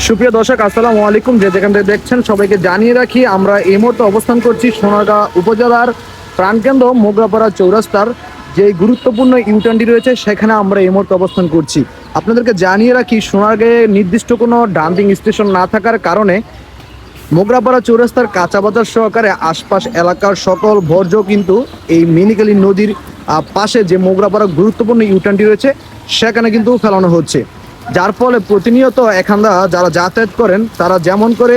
সুপ্রিয় দর্শক, আসসালামু আলাইকুম। যে যেখান থেকে দেখছেন সবাইকে জানিয়ে রাখি, আমরা এই মুহূর্তে অবস্থান করছি সোনারগাঁ উপজেলার প্রাণকেন্দ্র মোগরাপাড়া চৌরাস্তার যে গুরুত্বপূর্ণ ইউটার্নটি রয়েছে সেখানে আমরা এই মুহূর্তে অবস্থান করছি। আপনাদেরকে জানিয়ে রাখি, সোনারগাঁয়ে নির্দিষ্ট কোনো ডাম্পিং স্টেশন না থাকার কারণে মোগরাপাড়া চৌরাস্তার কাঁচা বাজার সহকারে আশপাশ এলাকার সকল বর্জ্য কিন্তু এই মিনিকালী নদীর পাশে যে মোগরাপাড়া গুরুত্বপূর্ণ ইউটার্নটি রয়েছে সেখানে কিন্তু ফেলানো হচ্ছে, যার ফলে প্রতিনিয়ত এখানটা যারা যাতায়াত করেন তারা যেমন করে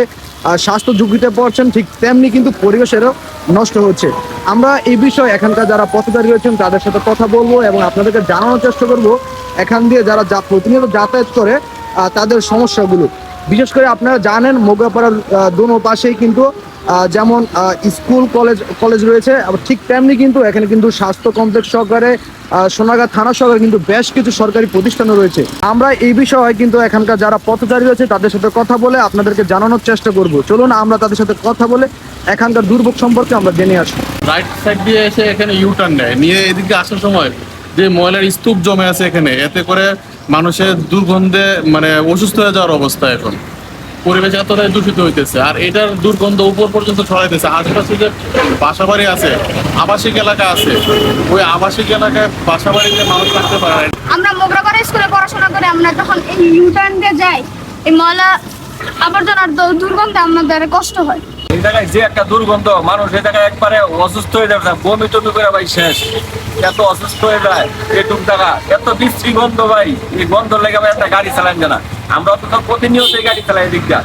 স্বাস্থ্য ঝুঁকিতে পড়ছেন, ঠিক তেমনি কিন্তু পরিবেশেরও নষ্ট হচ্ছে। আমরা এই বিষয়ে এখানকার যারা পথচারী রয়েছেন তাদের সাথে কথা বলবো এবং আপনাদেরকে জানানোর চেষ্টা করব এখান দিয়ে যারা প্রতিনিয়ত যাতায়াত করে তাদের সমস্যাগুলো। বিশেষ করে আপনারা জানেন মোগরাপাড়ার দোনো পাশেই কিন্তু যেমন স্কুল কলেজ রয়েছে, আবার ঠিক তেমনি কিন্তু এখানে কিন্তু স্বাস্থ্য কমপ্লেক্স সহকারে সোনারগাঁ থানা সহকারে কিন্তু বেশ কিছু সরকারি প্রতিষ্ঠানও রয়েছে। আমরা এই বিষয়ে কিন্তু এখানকার যারা পথচারী রয়েছে তাদের সাথে কথা বলে আপনাদেরকে জানানোর চেষ্টা করব। চলুন আমরা তাদের সাথে কথা বলে এখানকার দুর্ভোগ সম্পর্কে আমরা জেনে আসি। রাইট সাইড দিয়ে এসে এখানে ইউটার্ন নেয়, নিয়ে এদিকে আসার সময় যে ময়লার স্তূপ জমে আছে এখানে, এতে করে মানুষের দুর্গন্ধে মানে অসুস্থ হয়ে যাওয়ার অবস্থা। এখন পরিবেশ এতটাই দূষিত হইতেছে, আর এটার দুর্গন্ধ উপর পর্যন্ত ছড়াইতেছে। আশেপাশে যে বাসাবাড়ি আছে, আবাসিক এলাকা আছে, ওই আবাসিক এলাকায় বাসাবাড়িতে মানুষ থাকতে পারে। আমরা মোগরাপাড়া স্কুলে পড়াশোনা করে আমরা যখন এই ইউটার্ন দিয়ে যাই, এই ময়লা আবর্জনার দুর্গন্ধে আমাদের কষ্ট হয়। এই জায়গায় যে একটা দুর্গন্ধ, মানুষ এই জায়গায় একবারে অসুস্থ হয়ে যাবে, বমি টমি করে ভাই শেষ, এত অসুস্থ হয়ে যায়। এটুক জায়গা এত বিশ্রী গন্ধ ভাই, এই গন্ধ লেগে ভাই একটা গাড়ি চালান জানা। আমরা অত প্রতিনিয়ত এই গাড়ি চালাই এদিকটা।